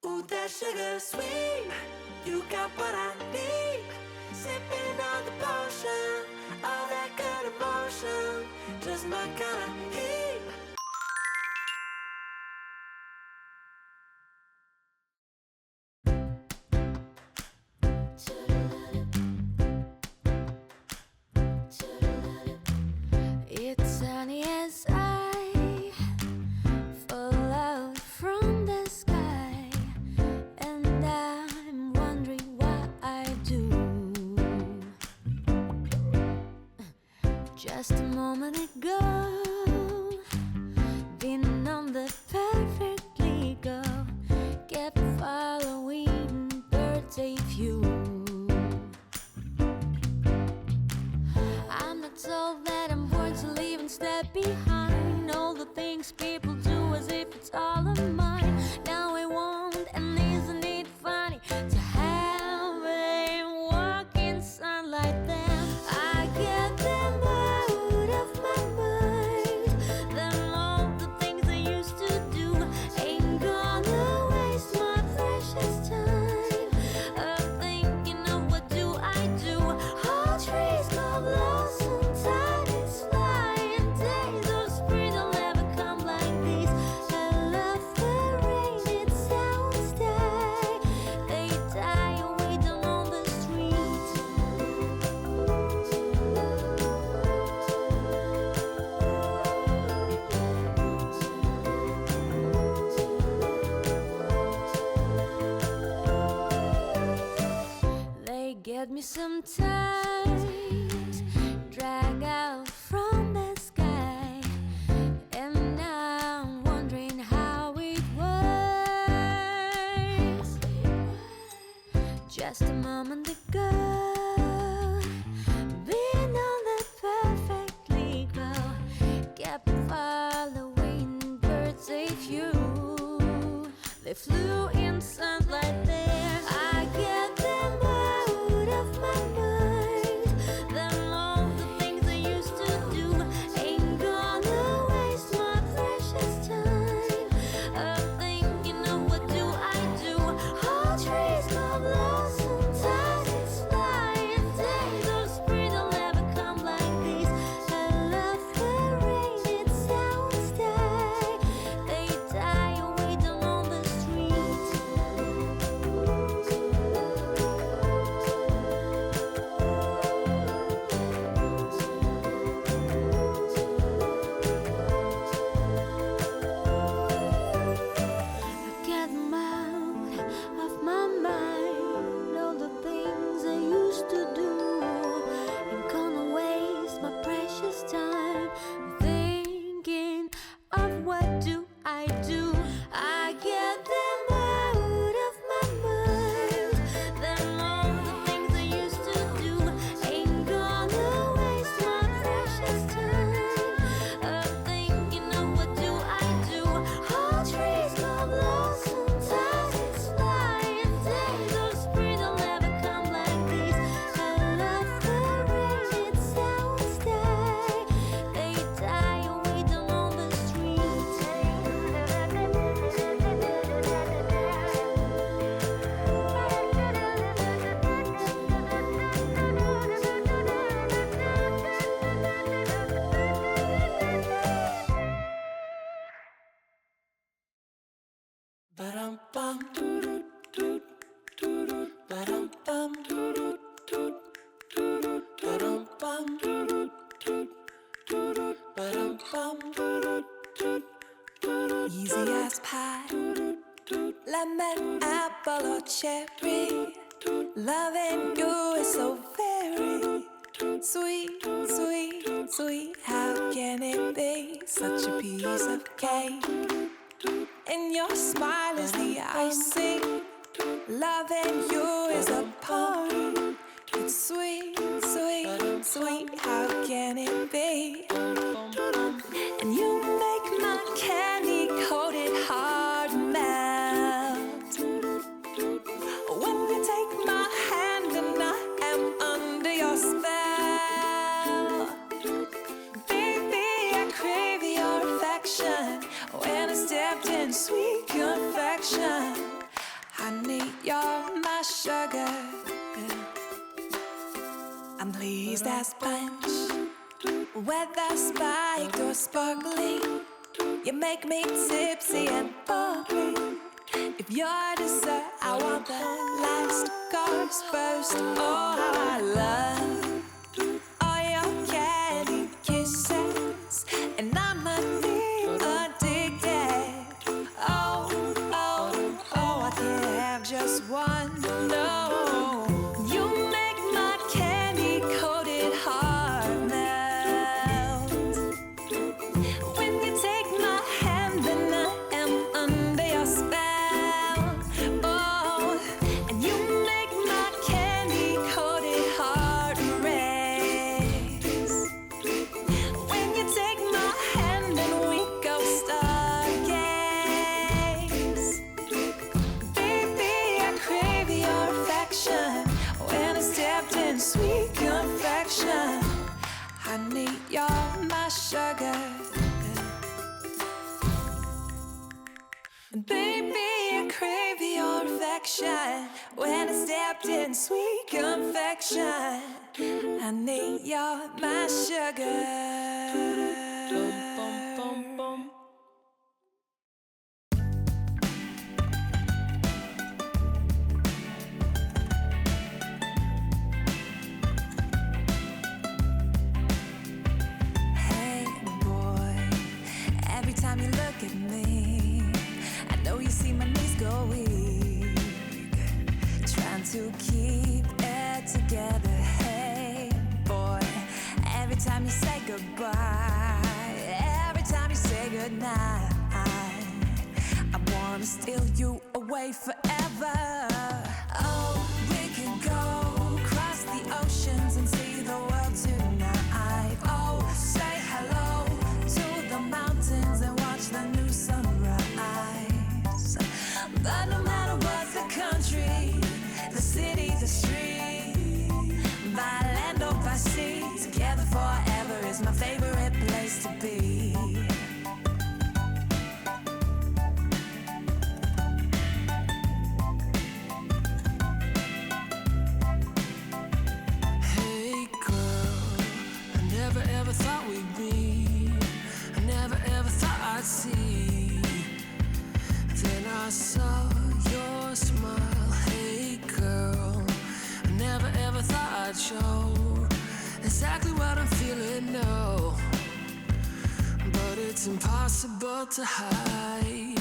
Ooh, that sugar sweet. You got what I need. Sipping on the potion, all that good emotion, just my kind of heat. It's sunny as I fall out from the sky, and I'm wondering what I do. Just a moment ago, been on the perfectly go, kept following birthday view. I'm not told that I'm born to leave and step behind all the things people do as if it's all of mine. Now I want, and isn't it funny to have a walk in sunlight? Then I get them out of my mind. Then all the things I used to do ain't gonna waste my precious time of thinking of what do I do. All trees go blossom, time is flying, days of spring will never come like these. I love the rain, it sounds die. They die away down on the street. They get me sometimes, drag out from the sky, and now I'm wondering how it was. Just a moment ago, been on the perfectly glow, kept following birds a few. They flew in sunlight there. I get them out of my mind. Then all the things I used to do ain't gonna waste my precious time of thinking of what do I do. All trees go blossom, time is flying, days of spring will never come like these. I love the rain, it sounds die. They die away down on the street. I get them out of my mind. All the things I used to do ain't gonna waste my precious time thinking of what do I do. I get them out of my mind. Then all the things I used to do ain't gonna waste my precious time of thinking of what do I do. All trees go blossom, time is flying, days of spring will never come like these. I love the rain, it sounds die. They die away down on the street. Ba-dum bum doo doo doo doo. Ba-dum bum doo doo doo doo. Ba-dum bum doo doo doo doo. Ba-dum bum doo doo doo. Easy as pie, lemon, apple or cherry. Loving you is so very sweet, sweet, sweet. How can it be such a piece of cake? And your smile is the icing. Loving you is a poem. It's sweet, sweet, sweet. How can it be? And you make my candy coated heart melt. When you take my hand and I am under your spell. Baby, I crave your affection. When I stepped in sweet confection, please ask punch. Whether spiked or sparkling, you make me tipsy and bubbly. If you're dessert, I want the last course first. Oh, how I love all your candy kisses, and I'm addicted. Oh, oh, oh, I can't have just one. No, you make my candy coated heart melt. When you take my hand, then I am under your spell. Oh, and you make my candy coated heart race. When you take my hand, then we go stargaze. Baby, I crave your affection. When I stepped in sweet confection, honey, you're my sugar. Baby, I crave your affection. When I stepped in sweet confection, honey, you're my sugar. Hey boy, every time you look at me, I know you see my knees go weak, trying to keep it together. Hey boy, every time you say goodbye, every time you say goodnight, I wanna steal you away forever. Oh, we could go across the oceans and see the world tonight. Oh, say hello to the mountains and watch the new sunrise. But no matter what the country, the city, the street, by land or by sea, together forever is my favorite place to be. Hey girl, I never ever thought we'd meet. I never ever thought I'd see. Then I saw your smile. Hey girl, I never ever thought I'd show exactly what I'm feeling, no. But it's impossible to hide.